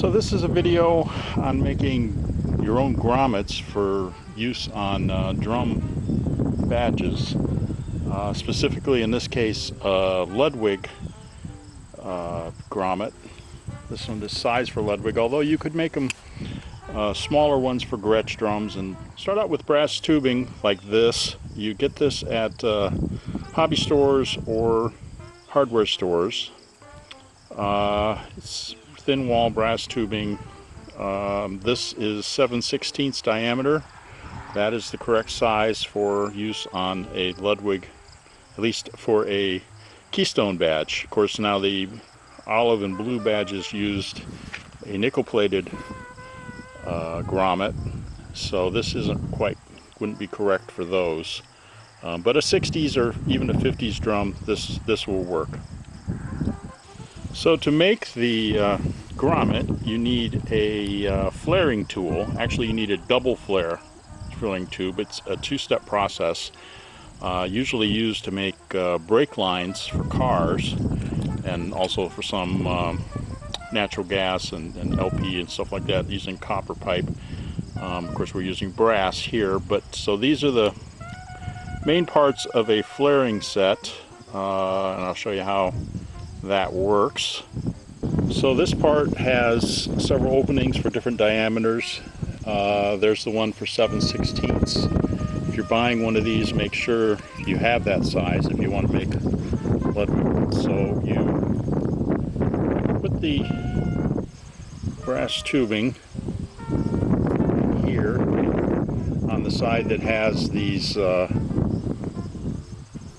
So this is a video on making your own grommets for use on drum badges. Specifically in this case, Ludwig grommet. This one is size for Ludwig, although you could make them smaller ones for Gretsch drums. And start out with brass tubing like this. You get this at hobby stores or hardware stores. It's thin wall brass tubing. This is 7/16 diameter. That is the correct size for use on a Ludwig, at least for a keystone badge. Of course, now the olive and blue badges used a nickel-plated grommet, so this wouldn't be correct for those. But a 60s or even a 50s drum, this will work. So to make the grommet, you need a flaring tool. Actually, you need a double flare drilling tube. It's a two-step process, usually used to make brake lines for cars, and also for some natural gas and LP and stuff like that, using copper pipe. Of course, we're using brass here, but so these are the main parts of a flaring set, and I'll show you how that works. So this part has several openings for different diameters. There's the one for 7/16. If you're buying one of these, make sure you have that size if you want to make Ludwig. So you put the brass tubing here on the side that has these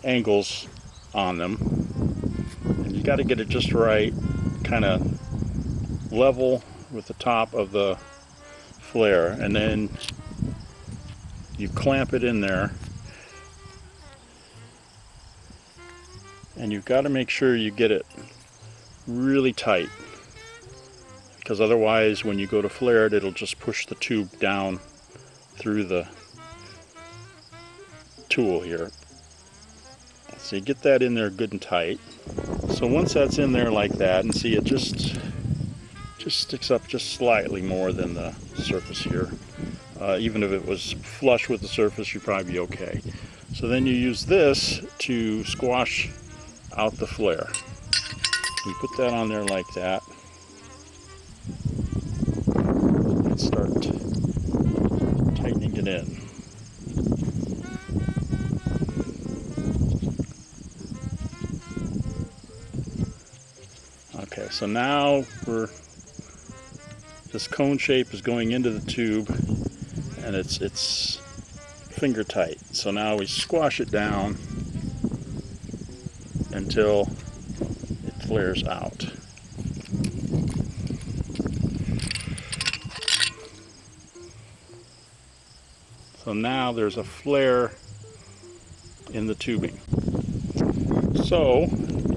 angles on them. You got to get it just right, kind of level with the top of the flare, and then you clamp it in there, and you've got to make sure you get it really tight, because otherwise when you go to flare it, it'll just push the tube down through the tool here. So you get that in there good and tight. So once that's in there like that, and see, it just sticks up just slightly more than the surface here. Even if it was flush with the surface, you'd probably be okay. So then you use this to squash out the flare. You put that on there like that, and start tightening it in. Okay, so now this cone shape is going into the tube, and it's finger tight. So now we squash it down until it flares out. So now there's a flare in the tubing. So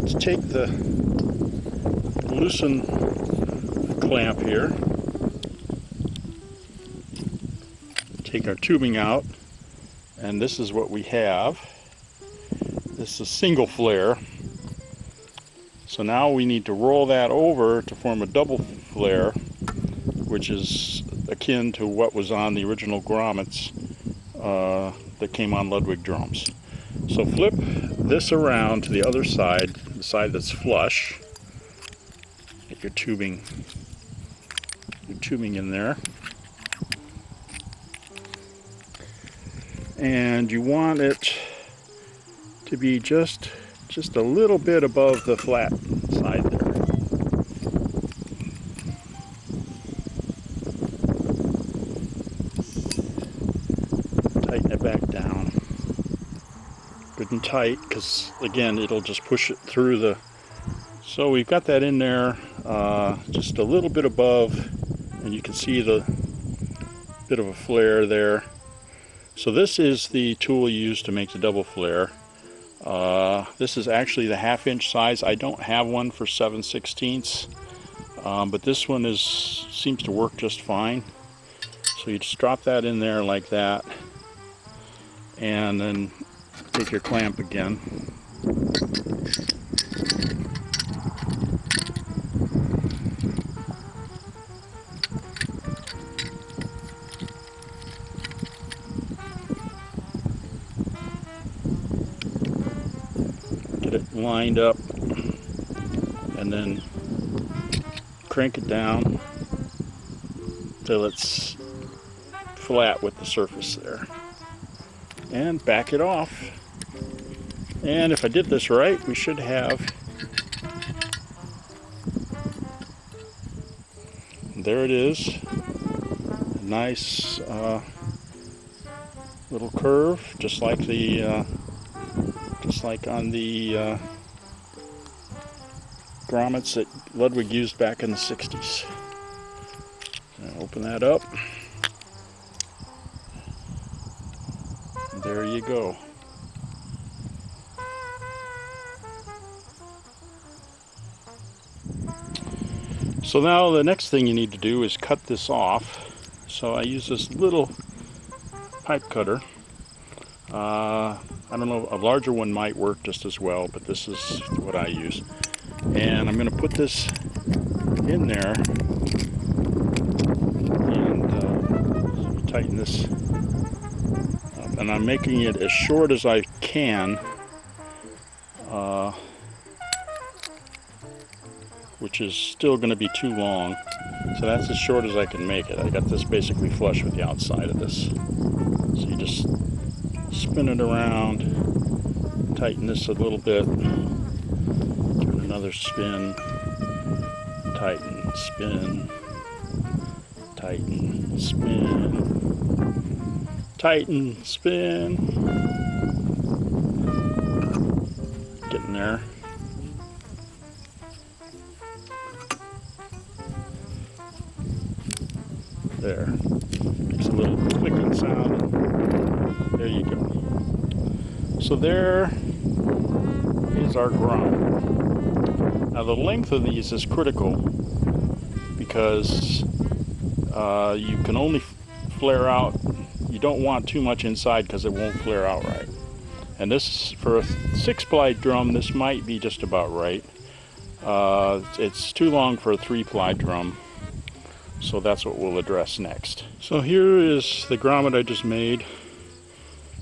let's take the loosen clamp here, take our tubing out, and this is what we have. This is a single flare. So now we need to roll that over to form a double flare, which is akin to what was on the original grommets that came on Ludwig drums. So flip this around to the other side, the side that's flush. Get your tubing in there, and you want it to be just a little bit above the flat side there. Tighten it back down good and tight, because again it'll just push it through the. So we've got that in there, just a little bit above, and you can see the bit of a flare there. So this is the tool used to make the double flare. This is actually the 1/2 inch size. I don't have one for 7/16, but this one seems to work just fine. So you just drop that in there like that, and then take your clamp again. lined up, and then crank it down till it's flat with the surface there, and back it off. And if I did this right, we should have, there it is, a nice little curve, just like on the grommets that Ludwig used back in the 60s. Now open that up. There you go. So now the next thing you need to do is cut this off. So I use this little pipe cutter. I don't know, a larger one might work just as well, but this is what I use. And I'm going to put this in there and tighten this up. And I'm making it as short as I can, which is still going to be too long. So that's as short as I can make it. I got this basically flush with the outside of this. So you just spin it around, tighten this a little bit, give it another spin, tighten, spin, tighten, spin, tighten, spin. Getting there. There. Makes a little clicking sound. There you go. So there is our grommet. Now the length of these is critical because you can only flare out. You don't want too much inside because it won't flare out right. And this, for a 6-ply drum, this might be just about right. It's too long for a 3-ply drum. So that's what we'll address next. So here is the grommet I just made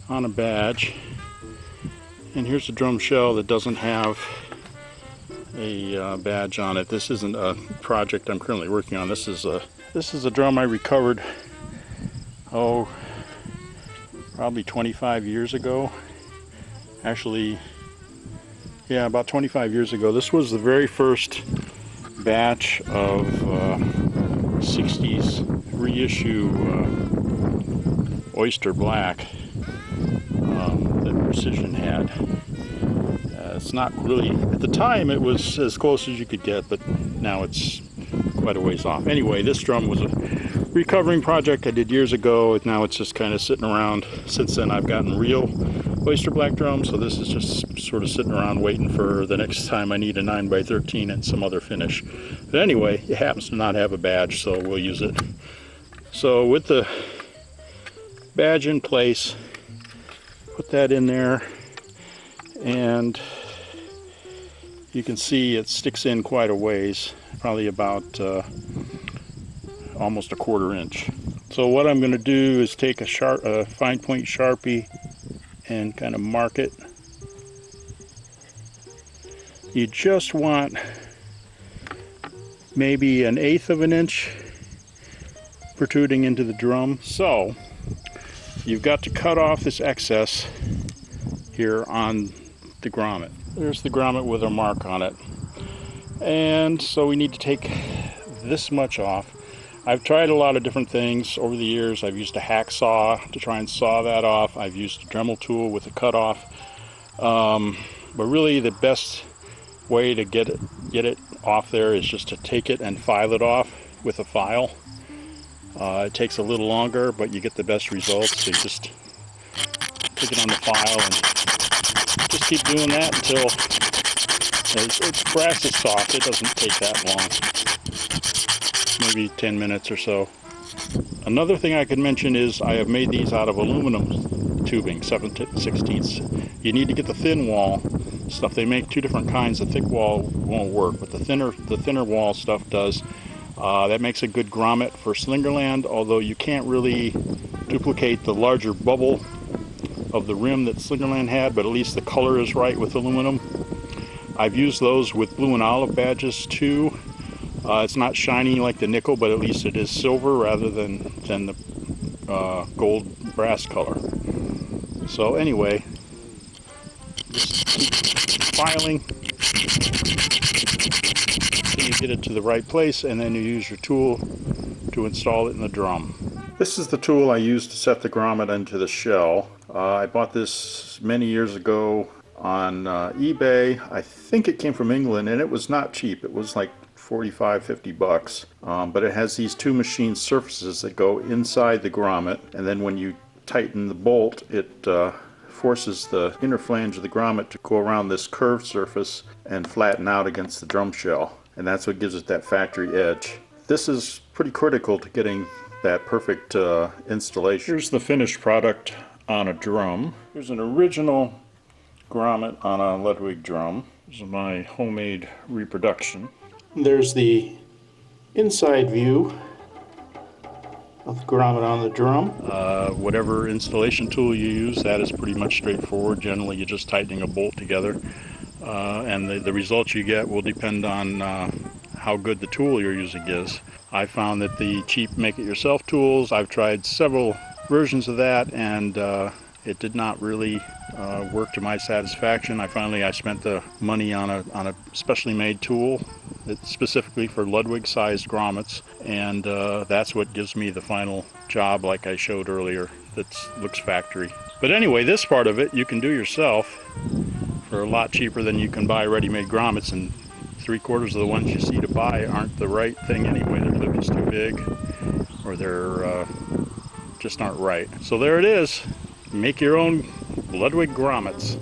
on a badge. And here's the drum shell that doesn't have a badge on it. This isn't a project I'm currently working on. This is a drum I recovered, probably 25 years ago. Actually, yeah, about 25 years ago. This was the very first batch of 60s reissue oyster black that Precision had. It's not really, at the time it was as close as you could get, but now it's quite a ways off. Anyway, this drum was a recovering project I did years ago. Now it's just kind of sitting around. Since then I've gotten real oyster black drums, so this is just sort of sitting around waiting for the next time I need a 9x13 and some other finish. But anyway, it happens to not have a badge, so we'll use it. So with the badge in place, put that in there, and you can see it sticks in quite a ways, probably about almost a 1/4 inch. So what I'm going to do is take a fine point Sharpie and kind of mark it. You just want maybe 1/8 of an inch protruding into the drum. So you've got to cut off this excess here on the grommet. There's the grommet with a mark on it. And so we need to take this much off. I've tried a lot of different things over the years. I've used a hacksaw to try and saw that off. I've used a Dremel tool with a cutoff. But really the best way to get it off there is just to take it and file it off with a file. It takes a little longer, but you get the best results. So you just take it on the file and just keep doing that until brass is soft. It doesn't take that long. Maybe 10 minutes or so. Another thing I could mention is I have made these out of aluminum tubing, 7/16. You need to get the thin wall stuff. They make two different kinds. The thick wall won't work, but the thinner wall stuff does. That makes a good grommet for Slingerland, although you can't really duplicate the larger bubble of the rim that Slingerland had, but at least the color is right with aluminum. I've used those with blue and olive badges too. It's not shiny like the nickel, but at least it is silver rather than the gold brass color. So anyway, just keep filing until you get it to the right place, and then you use your tool to install it in the drum. This is the tool I use to set the grommet into the shell. I bought this many years ago on eBay. I think it came from England, and it was not cheap. It was like 45, 50 bucks. But it has these two machine surfaces that go inside the grommet, and then when you tighten the bolt, it forces the inner flange of the grommet to go around this curved surface and flatten out against the drum shell. And that's what gives it that factory edge. This is pretty critical to getting that perfect installation. Here's the finished product on a drum. Here's an original grommet on a Ludwig drum. This is my homemade reproduction. There's the inside view of the grommet on the drum. Whatever installation tool you use, that is pretty much straightforward. Generally, you're just tightening a bolt together, and the results you get will depend on how good the tool you're using is. I found that the cheap make-it-yourself tools, I've tried several versions of that, and it did not really work to my satisfaction. I spent the money on a specially made tool that's specifically for Ludwig-sized grommets, and that's what gives me the final job, like I showed earlier, that looks factory. But anyway, this part of it you can do yourself for a lot cheaper than you can buy ready-made grommets, and 3/4 of the ones you see to buy aren't the right thing anyway. Their lip is too big, or they're just aren't right. So there it is. Make your own Ludwig grommets.